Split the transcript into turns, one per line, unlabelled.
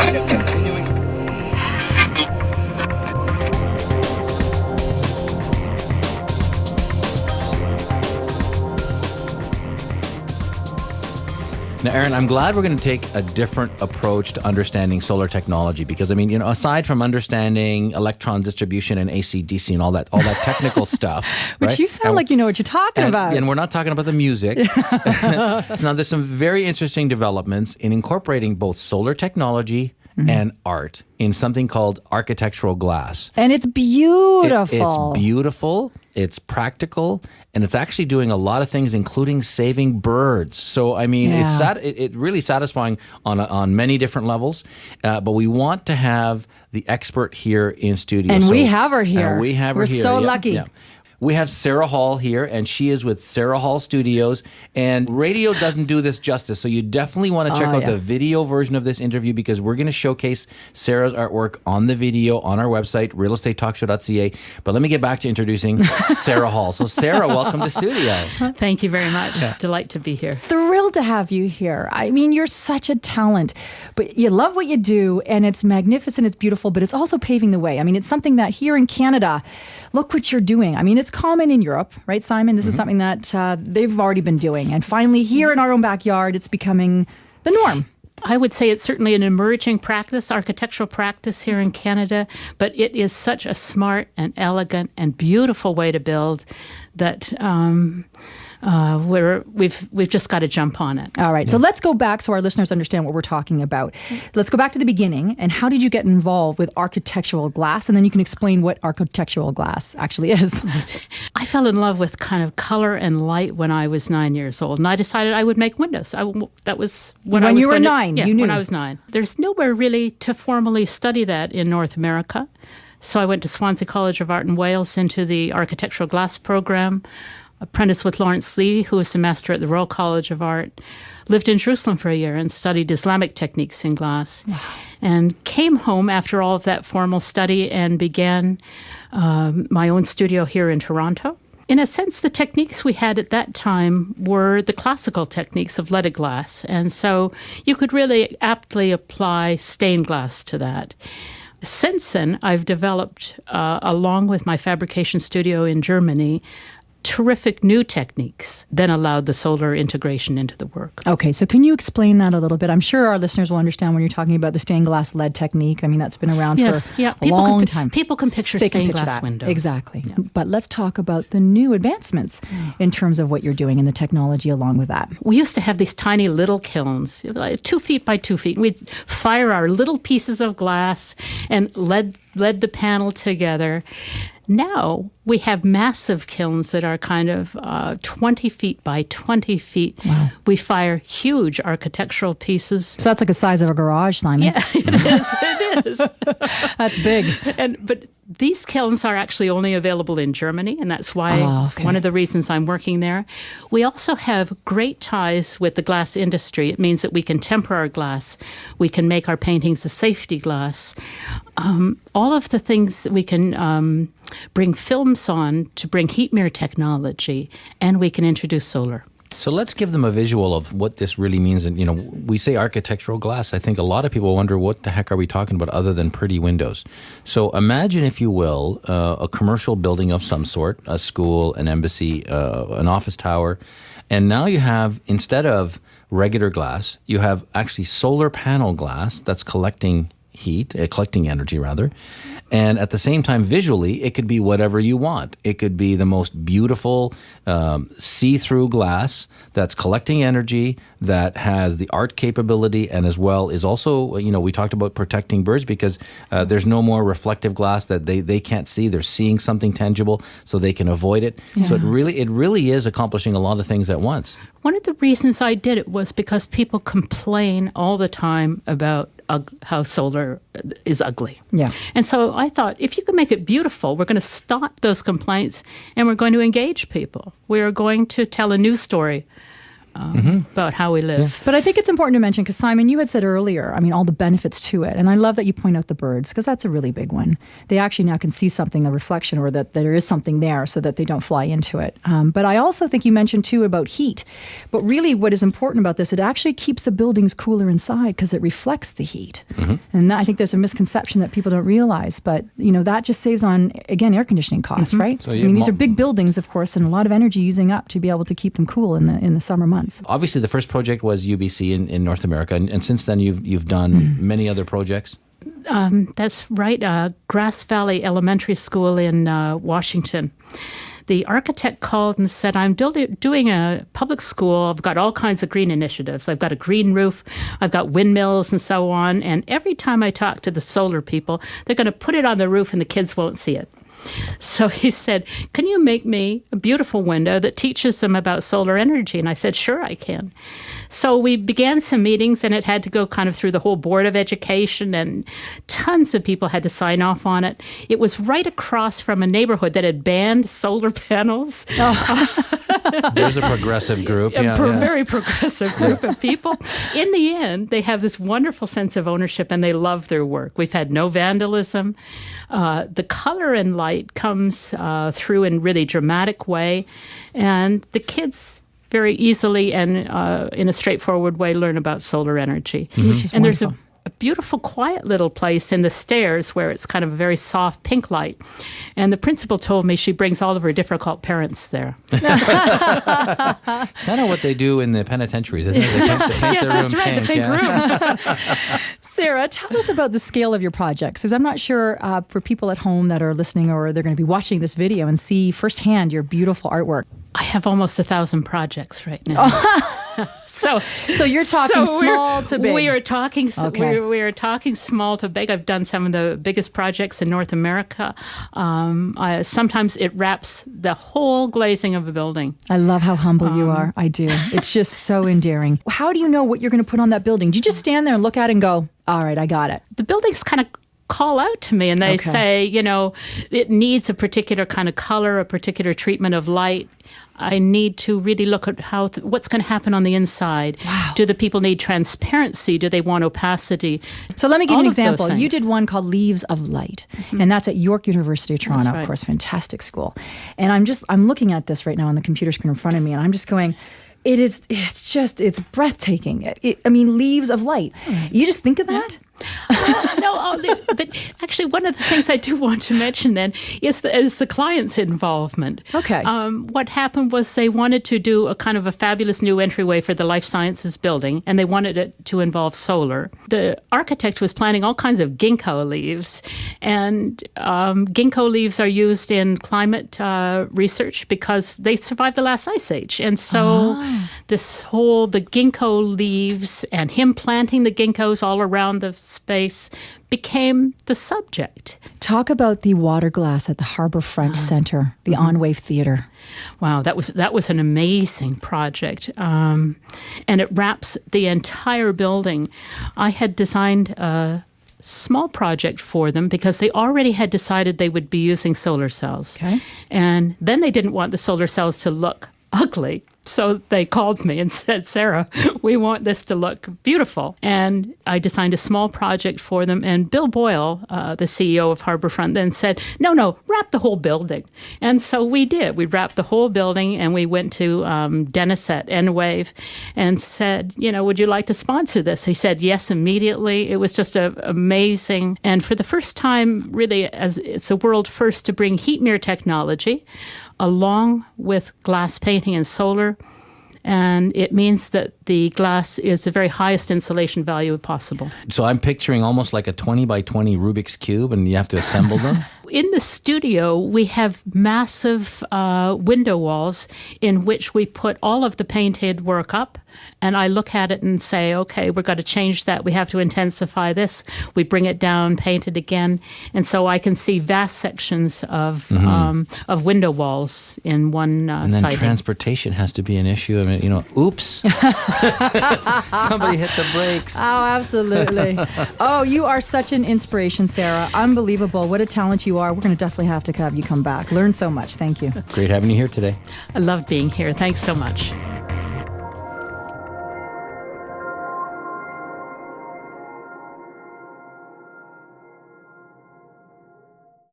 Now, Erin, I'm glad we're going to take a different approach to understanding solar technology because, I mean, aside from understanding electron distribution and AC, DC and all that technical stuff.
Which
right?
you sound like you know what you're talking about.
And we're not talking about the music. Now, there's some very interesting developments in incorporating both solar technology and art in something called architectural glass.
And it's beautiful.
It's beautiful, it's practical, and it's actually doing a lot of things, including saving birds. So, I mean, it's really satisfying on many different levels. But we want to have the expert here in studio.
And we have her here.
We're
so lucky.
Yeah. We have Sarah Hall here, and she is with Sarah Hall Studios. And radio doesn't do this justice, so you definitely want to check out the video version of this interview because we're going to showcase Sarah's artwork on the video on our website, realestatetalkshow.ca. But let me get back to introducing Sarah Hall. So, Sarah, welcome to studio.
Thank you very much. Delight to be here.
Thrilled to have you here. I mean, you're such a talent, but you love what you do, and it's magnificent, it's beautiful, but it's also paving the way. I mean, it's something that here in Canada, look what you're doing. I mean, it's common in Europe, right, Simon? This is something that they've already been doing. And finally, here in our own backyard, it's becoming the norm.
I would say it's certainly an emerging practice, architectural practice here in Canada, but it is such a smart and elegant and beautiful way to build that we've just got to jump on it.
All right. So let's go back so our listeners understand what we're talking about. Let's go back to the beginning. And how did you get involved with architectural glass? And then you can explain what architectural glass actually is.
I fell in love with kind of color and light when I was 9 years old. And I decided I would make windows. That was what I was
When you were
going to,
9,
yeah,
you knew.
When I was 9. There's nowhere really to formally study that in North America. So I went to Swansea College of Art in Wales into the architectural glass program, apprenticed with Lawrence Lee, who was a master at the Royal College of Art, lived in Jerusalem for a year and studied Islamic techniques in glass, and came home after all of that formal study and began my own studio here in Toronto. In a sense, the techniques we had at that time were the classical techniques of leaded glass, and so you could really aptly apply stained glass to that. Since then, I've developed, along with my fabrication studio in Germany, terrific new techniques that allowed the solar integration into the work.
Okay, so can you explain that a little bit? I'm sure our listeners will understand when you're talking about the stained glass lead technique. I mean, that's been around for a long time.
People can picture stained glass windows.
Exactly. Yeah. But let's talk about the new advancements in terms of what you're doing and the technology along with that.
We used to have these tiny little kilns, like 2 feet by 2 feet. We'd fire our little pieces of glass and lead the panel together. Now we have massive kilns that are kind of 20 feet by 20 feet.
Wow.
We fire huge architectural pieces.
So that's like the size of a garage, Simon.
Yeah, it is.
That's big.
But these kilns are actually only available in Germany, and that's why it's one of the reasons I'm working there. We also have great ties with the glass industry. It means that we can temper our glass. We can make our paintings a safety glass. All of the things we can bring films on to bring heat mirror technology, and we can introduce solar.
So let's give them a visual of what this really means. And, we say architectural glass. I think a lot of people wonder what the heck are we talking about other than pretty windows. So imagine, if you will, a commercial building of some sort, a school, an embassy, an office tower. And now you have, instead of regular glass, you have actually solar panel glass that's collecting heat, collecting energy rather. And at the same time, visually, it could be whatever you want. It could be the most beautiful see-through glass that's collecting energy, that has the art capability, and as well is also, we talked about protecting birds because there's no more reflective glass that they can't see. They're seeing something tangible, so they can avoid it. Yeah. So it really is accomplishing a lot of things at once.
One of the reasons I did it was because people complain all the time about how solar is ugly.
Yeah.
And so I thought, if you can make it beautiful, we're going to stop those complaints and we're going to engage people. We are going to tell a new story about how we live.
But I think it's important to mention, because Simon, you had said earlier, I mean, all the benefits to it. And I love that you point out the birds, because that's a really big one. They actually now can see something, a reflection, or that there is something there so that they don't fly into it. But I also think you mentioned too about heat. But really what is important about this, it actually keeps the buildings cooler inside because it reflects the heat. And I think there's a misconception that people don't realize. But, that just saves on, again, air conditioning costs, right?
So
I mean, these are big buildings, of course, and a lot of energy using up to be able to keep them cool in the summer months.
Obviously, the first project was UBC in North America, and since then you've done many other projects.
That's right. Grass Valley Elementary School in Washington. The architect called and said, I'm doing a public school. I've got all kinds of green initiatives. I've got a green roof. I've got windmills and so on. And every time I talk to the solar people, they're going to put it on the roof and the kids won't see it. So he said, can you make me a beautiful window that teaches them about solar energy? And I said, sure, I can. So we began some meetings, and it had to go kind of through the whole Board of Education, and tons of people had to sign off on it. It was right across from a neighborhood that had banned solar panels.
There's a progressive group.
Very progressive group of people. In the end, they have this wonderful sense of ownership, and they love their work. We've had no vandalism. The color and light comes through in really dramatic way, and the kids very easily and in a straightforward way learn about solar energy.
Which is
and
wonderful.
There's a beautiful, quiet little place in the stairs where it's kind of a very soft pink light. And the principal told me she brings all of her difficult parents there.
It's kind of what they do in the penitentiaries, isn't it? They paint their room pink.
The big room.
Sarah, tell us about the scale of your projects, because I'm not sure for people at home that are listening or they're going to be watching this video and see firsthand your beautiful artwork.
I have almost 1,000 projects right now. So
you're talking small to big.
We are talking.
Okay.
We are talking small to big. I've done some of the biggest projects in North America. Sometimes it wraps the whole glazing of a building.
I love how humble you are. I do. It's just so endearing. How do you know what you're going to put on that building? Do you just stand there and look at it and go, all right, I got it?
The buildings kind of call out to me, and they say, it needs a particular kind of color, a particular treatment of light. I need to really look at what's going to happen on the inside.
Wow.
Do the people need transparency? Do they want opacity?
So let me give you an
All of those
example. You
things.
did one called Leaves of Light, and that's at York University of Toronto,
That's right.
of course, fantastic school. And I'm looking at this right now on the computer screen in front of me, and I'm just going, it's breathtaking. I mean, Leaves of Light. You just think of that?
But actually, one of the things I do want to mention then is the client's involvement.
Okay.
What happened was they wanted to do a kind of a fabulous new entryway for the life sciences building, and they wanted it to involve solar. The architect was planting all kinds of ginkgo leaves, and ginkgo leaves are used in climate research because they survived the last ice age. And so the ginkgo leaves and him planting the ginkgos all around the space became the subject.
Talk about the water glass at the Harbourfront Centre, the On-Wave Theatre.
Wow, that was an amazing project, and it wraps the entire building. I had designed a small project for them because they already had decided they would be using solar cells.
Okay.
And then they didn't want the solar cells to look ugly. So they called me and said, Sarah, we want this to look beautiful. And I designed a small project for them. And Bill Boyle, the CEO of Harbourfront, then said, no, wrap the whole building. And so we did. We wrapped the whole building, and we went to Dennis at N-Wave and said, would you like to sponsor this? He said yes immediately. It was just amazing. And for the first time, really, as it's a world first to bring heat mirror technology along with glass painting and solar. And it means that the glass is the very highest insulation value possible.
So I'm picturing almost like a 20 by 20 Rubik's Cube, and you have to assemble them?
In the studio, we have massive window walls in which we put all of the painted work up. And I look at it and say, okay, we've got to change that. We have to intensify this. We bring it down, paint it again. And so I can see vast sections of window walls in one
And then
siding.
transportation has to be an issue. I mean, oops. Somebody hit the brakes.
Oh, absolutely. Oh, you are such an inspiration, Sarah. Unbelievable. What a talent you are. We're going to definitely have to have you come back. Learn so much. Thank you.
Great having you here today.
I love being here. Thanks so much.